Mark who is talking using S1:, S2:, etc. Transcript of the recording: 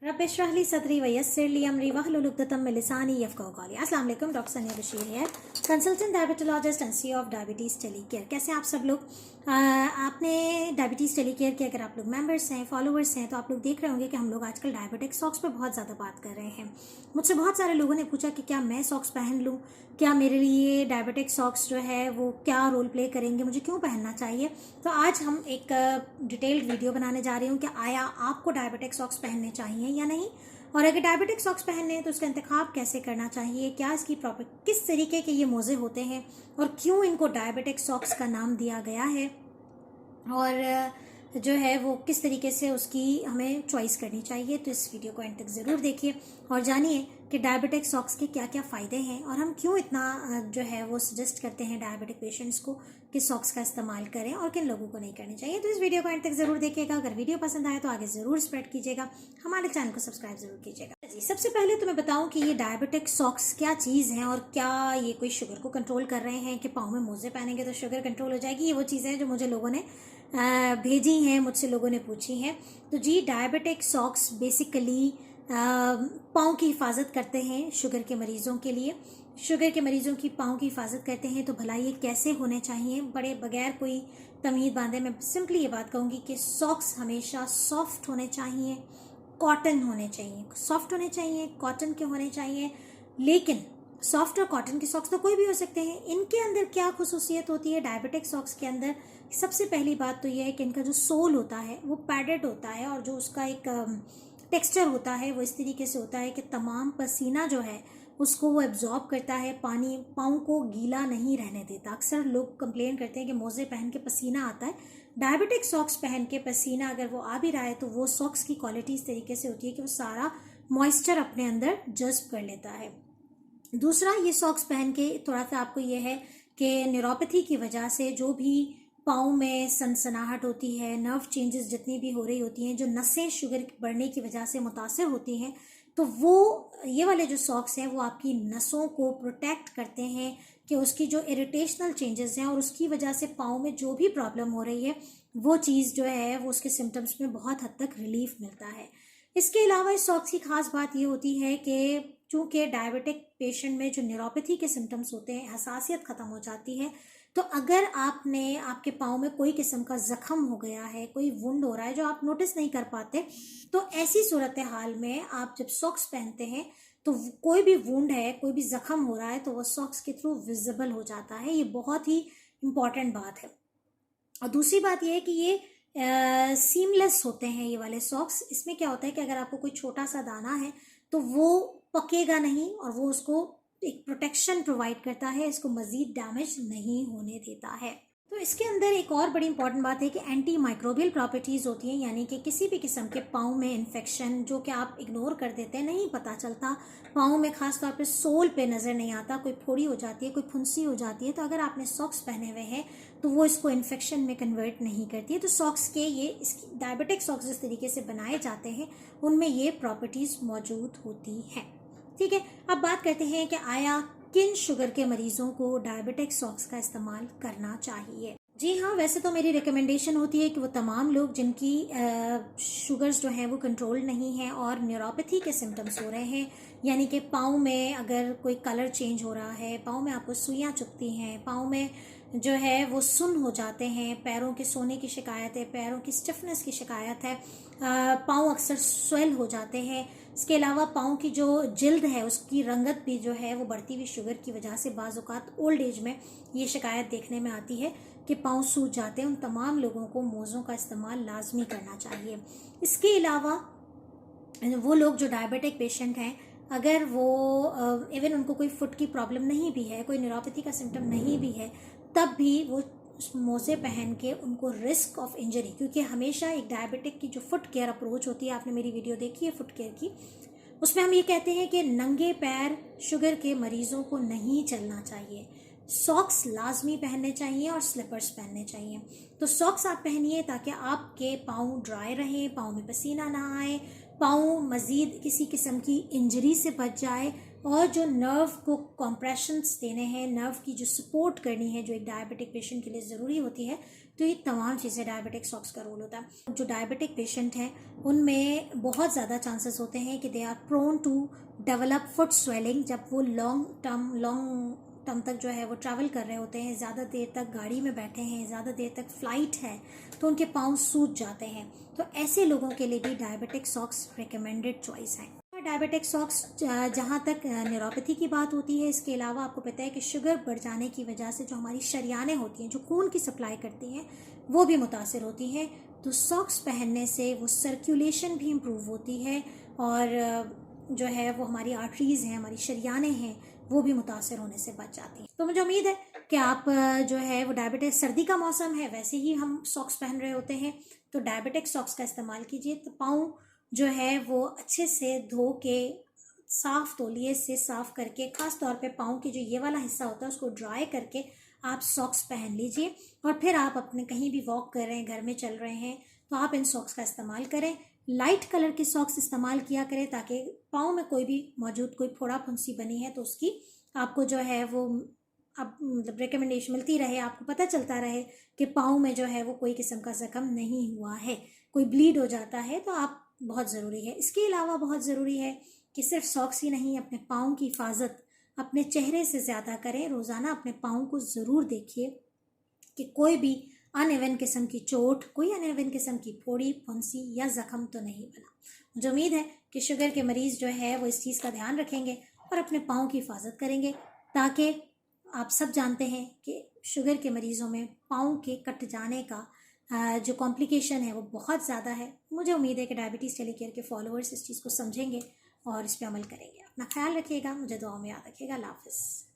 S1: रब इश्रह ली सदरी वयस्सिर ली अमरी वहलुल उक़दतम मिन लिसानी यफ़क़हू क़ौली। अस्सलाम वालेकुम, डॉक्टर सनिया बशीर है, consultant diabetologist and CEO of diabetes टेलीकेयर। कैसे आप सब लोग? आपने डायबिटीज़ टेलीकेयर के अगर आप लोग मेंबर्स हैं, फॉलोअर्स हैं, तो आप लोग देख रहे होंगे कि हम लोग आजकल डायबिटिक सॉक्स पे बहुत ज़्यादा बात कर रहे हैं। मुझसे बहुत सारे लोगों ने पूछा कि क्या मैं सॉक्स पहन लूँ, क्या मेरे लिए डायबिटिक सॉक्स जो है वो क्या रोल प्ले करेंगे, मुझे क्यों पहनना चाहिए। तो आज हम एक डिटेल्ड वीडियो बनाने जा रही हूँ कि आया आपको डायबिटिक सॉक्स पहनने चाहिए या नहीं, और अगर डायबिटिक सॉक्स पहनने हैं तो उसका इंतखाब कैसे करना चाहिए, क्या इसकी प्रॉपर किस तरीके के ये मोज़े होते हैं और क्यों इनको डायबिटिक सॉक्स का नाम दिया गया है, और जो है वो किस तरीके से उसकी हमें चॉइस करनी चाहिए। तो इस वीडियो को एंड तक ज़रूर देखिए और जानिए कि डायबिटिक सॉक्स के क्या क्या फ़ायदे हैं और हम क्यों इतना जो है वो सजेस्ट करते हैं डायबिटिक पेशेंट्स को कि सॉक्स का इस्तेमाल करें और किन लोगों को नहीं करनी चाहिए। तो इस वीडियो को एंड तक ज़रूर देखिएगा। अगर वीडियो पसंद आए तो आगे ज़रूर स्प्रेड कीजिएगा, हमारे चैनल को सब्सक्राइब ज़रूर कीजिएगा। जी, सबसे पहले तो मैं बताऊं कि ये डायबिटिक सॉक्स क्या चीज़ है और क्या ये कोई शुगर को कंट्रोल कर रहे हैं कि पाँव में मोज़े पहनेंगे तो शुगर कंट्रोल हो जाएगी। ये वो चीज़ें हैं जो मुझे लोगों ने भेजी हैं, मुझसे लोगों ने पूछी हैं। तो जी, डायबिटिक सॉक्स बेसिकली पाँव की हिफाजत करते हैं शुगर के मरीज़ों के लिए। शुगर के मरीज़ों की पाँव की हिफाजत करते हैं तो भला ये कैसे होने चाहिए, बड़े बगैर कोई तमीज़ बांधे मैं सिंपली ये बात कहूँगी कि सॉक्स हमेशा सॉफ्ट होने चाहिए, कॉटन होने चाहिए। सॉफ्ट होने चाहिए, कॉटन के होने चाहिए, लेकिन सॉफ्ट और कॉटन के सॉक्स तो कोई भी हो सकते हैं। इनके अंदर क्या खुसूसियत होती है डायबिटिक सॉक्स के अंदर? सबसे पहली बात तो यह है कि इनका जो सोल होता है वो पैडेड होता है और जो उसका एक टेक्सचर होता है वो इस तरीके से होता है कि तमाम पसीना जो है उसको वो एब्जॉर्ब करता है, पानी पाँव को गीला नहीं रहने देता। अक्सर लोग कंप्लेन करते हैं कि मोज़े पहन के पसीना आता है। डायबिटिक सॉक्स पहन के पसीना अगर वो आ भी रहा है तो वो सॉक्स की क्वालिटी इस तरीके से होती है कि वो सारा मॉइस्चर अपने अंदर जज्ब कर लेता है। दूसरा, ये सॉक्स पहन के थोड़ा सा आपको ये है कि न्यूरोपैथी की वजह से जो भी पाँव में सनसनाहट होती है, नर्व चेंजेस जितनी भी हो रही होती हैं, जो नसें शुगर बढ़ने की वजह से मुतासर होती हैं, तो वो ये वाले जो सॉक्स हैं वो आपकी नसों को प्रोटेक्ट करते हैं कि उसकी जो इरिटेशनल चेंजेस हैं और उसकी वजह से पाँव में जो भी प्रॉब्लम हो रही है वो चीज़ जो है वो उसके सिम्टम्स में बहुत हद तक रिलीफ मिलता है। इसके अलावा इस सॉक्स की खास बात ये होती है कि चूँकि डायबिटिक पेशेंट में जो न्यूरोपैथी के सिम्टम्स होते हैं, हसासियत ख़त्म हो जाती है, तो अगर आपने आपके पाँव में कोई किस्म का ज़ख्म हो गया है, कोई वुंड हो रहा है जो आप नोटिस नहीं कर पाते, तो ऐसी सूरत हाल में आप जब सॉक्स पहनते हैं तो कोई भी वुंड है, कोई भी ज़ख्म हो रहा है तो वो सॉक्स के थ्रू विजिबल हो जाता है। ये बहुत ही इम्पॉर्टेंट बात है। और दूसरी बात ये है कि ये सीमलेस होते हैं ये वाले सॉक्स। इसमें क्या होता है कि अगर आपको कोई छोटा सा दाना है तो वो पकेगा नहीं और वो उसको एक प्रोटेक्शन प्रोवाइड करता है, इसको मज़ीद डैमेज नहीं होने देता है। तो इसके अंदर एक और बड़ी इंपॉर्टेंट बात है कि एंटी माइक्रोबियल प्रॉपर्टीज़ होती हैं, यानी कि किसी भी किस्म के पाँव में इन्फेक्शन जो कि आप इग्नोर कर देते हैं, नहीं पता चलता, पाँव में ख़ास तौर पे सोल पे नज़र नहीं आता, कोई फोड़ी हो जाती है, कोई फुंसी हो जाती है, तो अगर आपने सॉक्स पहने हुए हैं तो वो इसको इन्फेक्शन में कन्वर्ट नहीं करती है। तो सॉक्स के ये इसकी डायबिटिक सॉक्स जिस तरीके से बनाए जाते हैं उनमें ये प्रॉपर्टीज़ मौजूद होती हैं। ठीक है, अब बात करते हैं कि आया किन शुगर के मरीजों को डायबिटिक सॉक्स का इस्तेमाल करना चाहिए। जी हाँ, वैसे तो मेरी रिकमेंडेशन होती है कि वो तमाम लोग जिनकी शुगर्स जो हैं वो कंट्रोल नहीं है और न्यूरोपैथी के सिम्टम्स हो रहे हैं, यानी कि पाँव में अगर कोई कलर चेंज हो रहा है, पाँव में आपको सुइयाँ चुभती हैं, पाँव में जो है वो सुन्न हो जाते हैं, पैरों के सोने की शिकायत है, पैरों की स्टिफनेस की शिकायत है, पाँव अक्सर स्वेल हो जाते हैं। इसके अलावा पाँव की जो जिल्द है उसकी रंगत भी जो है वो बढ़ती हुई शुगर की वजह से बाज़ औक़ात ओल्ड एज में ये शिकायत देखने में आती है कि पाँव सूज जाते हैं। उन तमाम लोगों को मोज़ों का इस्तेमाल लाजमी करना चाहिए। इसके अलावा वो लोग जो डायबिटिक पेशेंट हैं, अगर वो इवन उनको कोई फुट की प्रॉब्लम नहीं भी है, कोई न्यूरोपैथी का सिम्टम नहीं भी है, तब भी वो मोज़े पहन के उनको रिस्क ऑफ इंजरी, क्योंकि हमेशा एक डायबिटिक की जो फुट केयर अप्रोच होती है, आपने मेरी वीडियो देखी है फुट केयर की, उसमें हम ये कहते हैं कि नंगे पैर शुगर के मरीजों को नहीं चलना चाहिए। सॉक्स लाजमी पहनने चाहिए और स्लिपर्स पहनने चाहिए। तो सॉक्स आप पहनिए ताकि आपके पाँव ड्राई रहें, पाँव में पसीना ना आए, पाँव मज़ीद किसी किस्म की इंजरी से बच जाए, और जो नर्व को कॉम्प्रेशंस देने हैं, नर्व की जो सपोर्ट करनी है जो एक डायबिटिक पेशेंट के लिए ज़रूरी होती है, तो ये तमाम चीज़ें डायबिटिक सॉक्स का रोल होता है। जो डायबिटिक पेशेंट हैं उनमें बहुत ज़्यादा चांसेस होते हैं कि they are prone to develop foot swelling. जब वो लॉन्ग टर्म तक जो है वो ट्रैवल कर रहे होते हैं, ज़्यादा देर तक गाड़ी में बैठे हैं, ज़्यादा देर तक फ्लाइट है, तो उनके पाँव सूज जाते हैं। तो ऐसे लोगों के लिए भी डायबिटिक सॉक्स रिकमेंडेड चॉइस है। डायबिटिक सॉक्स जहाँ तक न्यूरोपैथी की बात होती है, इसके अलावा आपको पता है कि शुगर बढ़ जाने की वजह से जो हमारी शरियानें होती हैं, जो खून की सप्लाई करती हैं, वो भी मुतासर होती हैं। तो सॉक्स पहनने से वो सर्कुलेशन भी इम्प्रूव होती है और जो है वो हमारी आर्टरीज़ हैं, हमारी शरियानें हैं, वो भी मुतासर होने से बच जाती हैं। तो मुझे उम्मीद है कि आप जो है वो डायबिटिक, सर्दी का मौसम है, वैसे ही हम सॉक्स पहन रहे होते हैं, तो डायबिटिक सॉक्स का इस्तेमाल कीजिए। तो पाँव जो है वो अच्छे से धो के, साफ तौलिए से साफ करके, ख़ास तौर पे पाँव की जो ये वाला हिस्सा होता है उसको ड्राई करके आप सॉक्स पहन लीजिए। और फिर आप अपने कहीं भी वॉक कर रहे हैं, घर में चल रहे हैं, तो आप इन सॉक्स का इस्तेमाल करें। लाइट कलर के सॉक्स इस्तेमाल किया करें ताकि पाँव में कोई भी मौजूद कोई फोड़ा फुंसी बनी है तो उसकी आपको जो है वो अब मतलब रिकमेंडेशन मिलती रहे, आपको पता चलता रहे कि पाँव में जो है वो कोई किस्म का जख्म नहीं हुआ है, कोई ब्लीड हो जाता है तो आप बहुत ज़रूरी है। इसके अलावा बहुत ज़रूरी है कि सिर्फ सॉक्स ही नहीं, अपने पाँव की हिफाजत अपने चेहरे से ज़्यादा करें। रोज़ाना अपने पाँव को ज़रूर देखिए कि कोई भी अनइवन किस्म की चोट, कोई अनइवन किस्म की फोड़ी फुंसी या ज़ख्म तो नहीं बना। मुझे उम्मीद है कि शुगर के मरीज़ जो है वो इस चीज़ का ध्यान रखेंगे और अपने पाँव की हिफाजत करेंगे, ताकि आप सब जानते हैं कि शुगर के मरीज़ों में पाँव के कट जाने का जो कॉम्प्लिकेशन है वो बहुत ज़्यादा है। मुझे उम्मीद है कि डायबिटीज़ टेलीकेयर के फॉलोअर्स इस चीज़ को समझेंगे और इस पर अमल करेंगे। अपना ख्याल रखिएगा, मुझे दुआ में याद रखिएगा। अल्लाह हाफ़िज़।